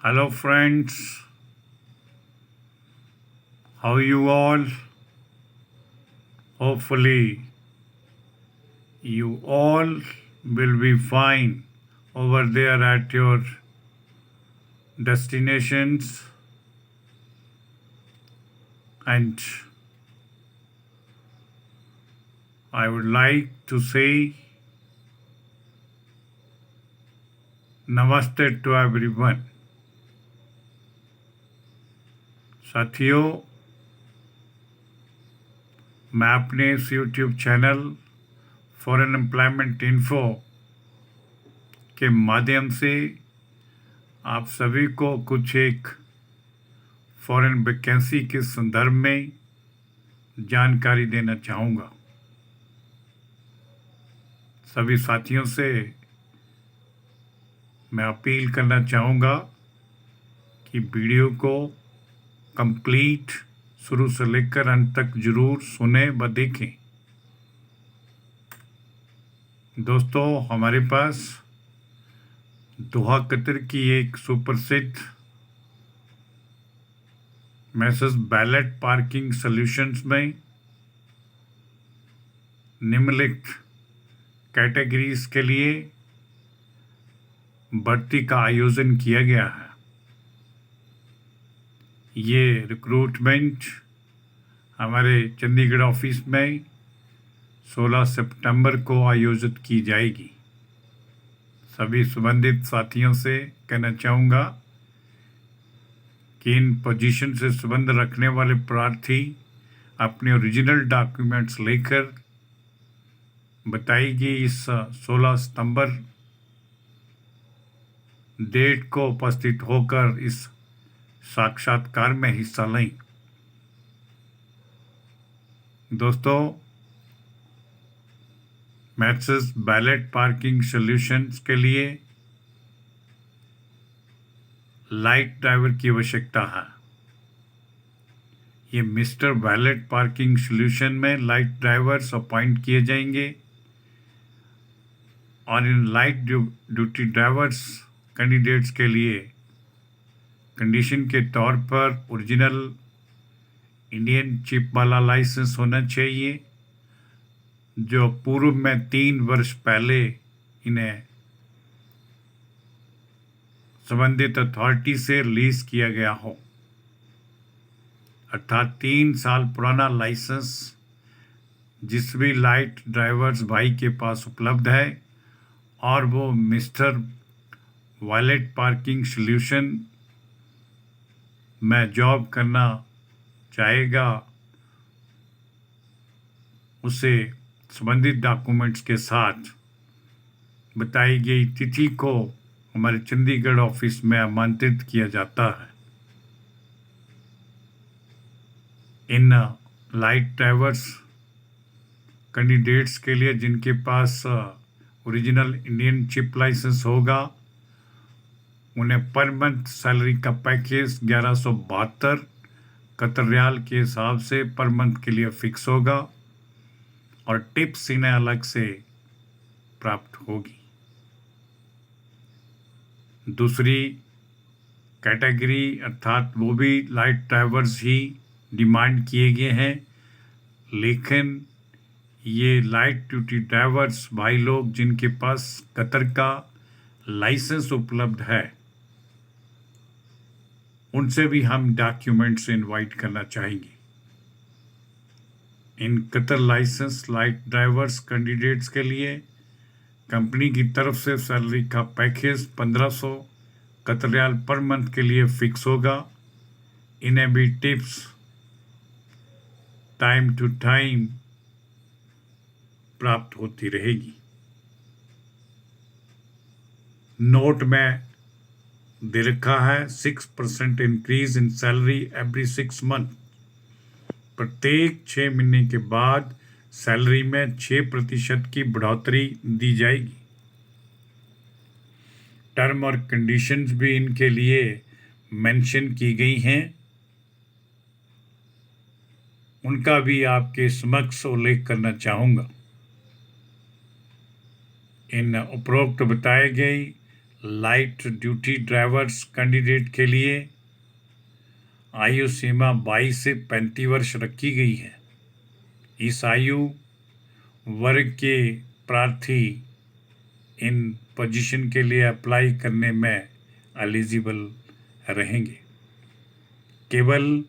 Hello, friends. How you all? Hopefully, you all will be fine over there at your destinations. And I would like to say Namaste to everyone. साथियों, मैं अपने इस YouTube channel foreign employment info के माध्यम से आप सभी को कुछ एक फॉरेन वैकेंसी के संदर्भ में जानकारी देना चाहूँगा। सभी साथियों से मैं अपील करना चाहूँगा कि वीडियो को कंप्लीट शुरू से लेकर अंत तक जरूर सुने व देखें। दोस्तों, हमारे पास दोहा कतर की एक सुप्रसिद्ध मैसेज बैलेट पार्किंग सॉल्यूशंस में निम्नलिखित कैटेगरीज के लिए भर्ती का आयोजन किया गया है। ये रिक्रूटमेंट हमारे चंडीगढ़ ऑफिस में 16 सितंबर को आयोजित की जाएगी। सभी संबंधित साथियों से कहना चाहूँगा कि इन पोजीशन से संबंध रखने वाले प्रार्थी अपने ओरिजिनल डॉक्यूमेंट्स लेकर बताएगी इस 16 सितंबर डेट को उपस्थित होकर इस साक्षात्कार में हिस्सा लें। दोस्तों, मैसेज बैलेट पार्किंग सॉल्यूशंस के लिए लाइट ड्राइवर की आवश्यकता है। ये मिस्टर बैलेट पार्किंग सॉल्यूशन में लाइट ड्राइवर्स अपॉइंट किए जाएंगे और in light duty drivers candidates के लिए कंडीशन के तौर पर ओरिजिनल इंडियन चिप वाला लाइसेंस होना चाहिए, जो पूर्व में 3 वर्ष पहले इन्हें संबंधित अथॉरिटी से रिलीज किया गया हो, अर्थात 3 साल पुराना लाइसेंस जिस भी लाइट ड्राइवर्स भाई के पास उपलब्ध है और वो मिस्टर वॉलेट पार्किंग सॉल्यूशन में जॉब करना चाहेगा, उसे संबंधित डॉक्यूमेंट्स के साथ बताई गई तिथि को हमारे चंडीगढ़ ऑफिस में आमंत्रित किया जाता है। इन लाइट ड्राइवर्स कैंडिडेट्स के लिए जिनके पास ओरिजिनल इंडियन चिप लाइसेंस होगा, उन्हें पर मंथ सैलरी का पैकेज 1172 कतर रियाल के हिसाब से पर मंथ के लिए फिक्स होगा और टिप्स इन्हें अलग से प्राप्त होगी। दूसरी कैटेगरी अर्थात वो भी लाइट ड्राइवर्स ही डिमांड किए गए हैं, लेकिन ये लाइट ड्यूटी ड्राइवर्स भाई लोग जिनके पास कतर का लाइसेंस उपलब्ध है, उनसे भी हम डॉक्यूमेंट्स इनवाइट करना चाहेंगे। In Qatar license light drivers candidates के लिए कंपनी की तरफ से सैलरी का package 1500 Qatar riyal per month के लिए फिक्स होगा। इन्हें भी टिप्स टाइम टू टाइम प्राप्त होती रहेगी। नोट में दे रखा है 6% increase in salary every 6 month. प्रत्येक 6 महीने के बाद सैलरी में 6% की बढ़ोतरी दी जाएगी। टर्म और कंडीशंस भी इनके लिए मेंशन की गई हैं, उनका भी आपके समक्ष उल्लेख करना चाहूँगा। इन उपरोक्त बताए गए लाइट ड्यूटी ड्राइवर्स कैंडिडेट के लिए आयु सीमा 22 से 35 वर्ष रखी गई है। इस आयु वर्ग के प्रार्थी इन पोजीशन के लिए अप्लाई करने में एलिजिबल रहेंगे। केवल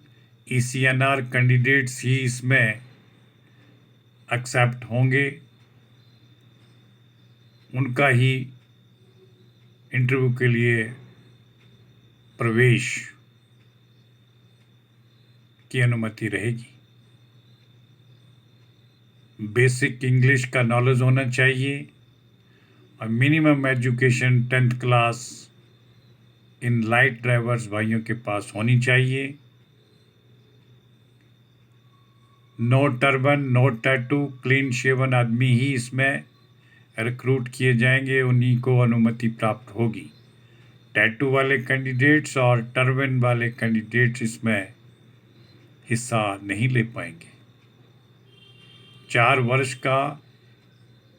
ECNR कैंडिडेट्स ही इसमें एक्सेप्ट होंगे, उनका ही इंटरव्यू के लिए प्रवेश की अनुमति रहेगी। बेसिक इंग्लिश का नॉलेज होना चाहिए और minimum education 10th class in light drivers भाइयों के पास होनी चाहिए। No turban, no tattoo, clean shaven आदमी ही इसमें रिक्रूट किए जाएंगे, उन्हीं को अनुमति प्राप्त होगी। टैटू वाले कैंडिडेट्स और टर्बन वाले कैंडिडेट्स इसमें हिस्सा नहीं ले पाएंगे। 4 वर्ष का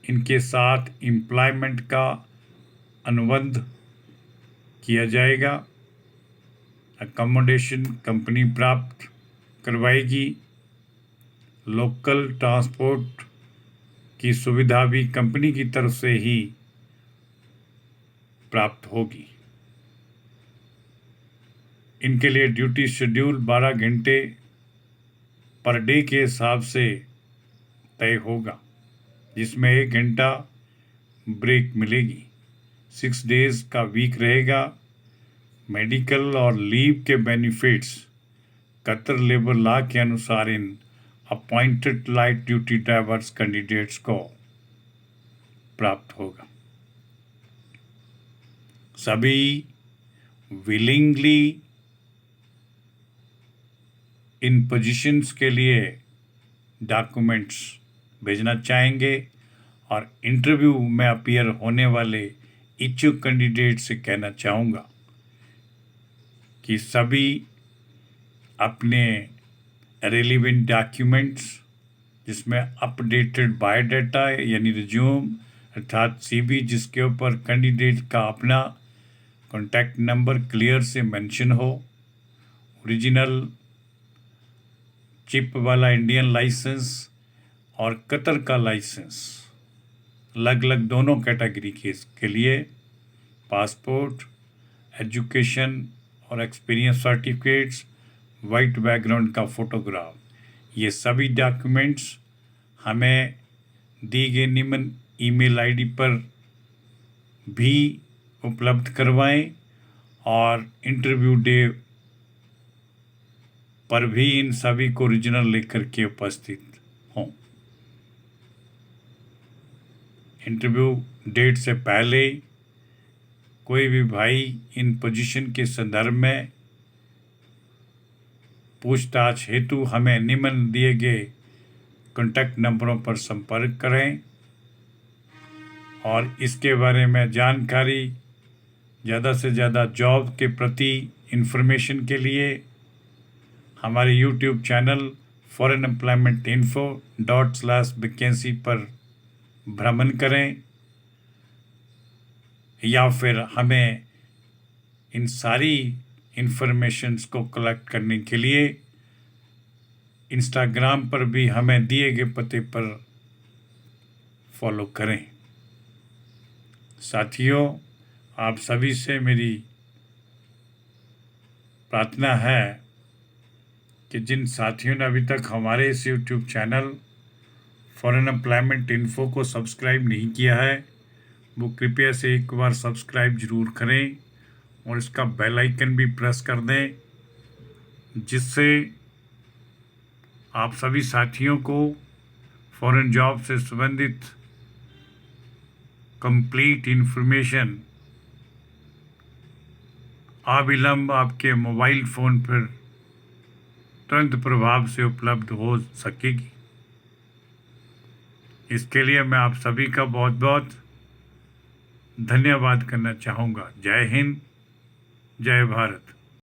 इनके साथ एम्प्लॉयमेंट का अनुबंध किया जाएगा। अकोमोडेशन कंपनी प्राप्त करवाएगी। लोकल ट्रांसपोर्ट की सुविधा भी कंपनी की तरफ से ही प्राप्त होगी। इनके लिए ड्यूटी शेड्यूल 12 घंटे पर डे के हिसाब से तय होगा, जिसमें 1 घंटा ब्रेक मिलेगी। 6 डेज का वीक रहेगा। मेडिकल और लीव के बेनिफिट्स कतर लेबर लॉ के अनुसार इन appointed light duty drivers candidates को प्राप्त होगा। सभी विलिंगली इन पोजीशंस के लिए डॉक्यूमेंट्स भेजना चाहेंगे और इंटरव्यू में अपीयर होने वाले इच्छुक कैंडिडेट से कहना चाहूँगा कि सभी अपने रेलिवेंट डॉक्यूमेंट्स, जिसमें अपडेटेड बायोडाटा यानी रिज्यूम अर्थात CV, जिसके ऊपर कैंडिडेट का अपना कॉन्टैक्ट नंबर क्लियर से मेंशन हो, ओरिजिनल चिप वाला इंडियन लाइसेंस और कतर का लाइसेंस, अलग अलग दोनों कैटेगरी के लिए पासपोर्ट, एजुकेशन और एक्सपीरियंस सर्टिफिकेट्स, वाइट बैकग्राउंड का फोटोग्राफ, ये सभी डॉक्यूमेंट्स हमें दी गई निम्न ईमेल आईडी पर भी उपलब्ध करवाएं और इंटरव्यू डे पर भी इन सभी को ओरिजिनल लेकर के उपस्थित हों। इंटरव्यू डेट से पहले कोई भी भाई इन पोजीशन के संदर्भ में पूछताछ हेतु हमें निम्न दिए गए कॉन्टैक्ट नंबरों पर संपर्क करें और इसके बारे में जानकारी ज़्यादा से ज़्यादा जॉब के प्रति इंफॉर्मेशन के लिए हमारे YouTube चैनल foreignemploymentinfo./vacancy पर भ्रमण करें या फिर हमें इन सारी इंफॉर्मेशंस को कलेक्ट करने के लिए इंस्टाग्राम पर भी हमें दिए गए पते पर फॉलो करें। साथियों, आप सभी से मेरी प्रार्थना है कि जिन साथियों ने अभी तक हमारे इस YouTube channel foreign employment info को सब्सक्राइब नहीं किया है, वो कृपया से एक बार सब्सक्राइब ज़रूर करें और इसका बेल आइकन भी प्रेस कर दें, जिससे आप सभी साथियों को फॉरेन जॉब से संबंधित कंप्लीट इंफॉर्मेशन अविलंब आपके मोबाइल फ़ोन पर तुरंत प्रभाव से उपलब्ध हो सकेगी। इसके लिए मैं आप सभी का बहुत बहुत धन्यवाद करना चाहूँगा। जय हिंद, जय भारत।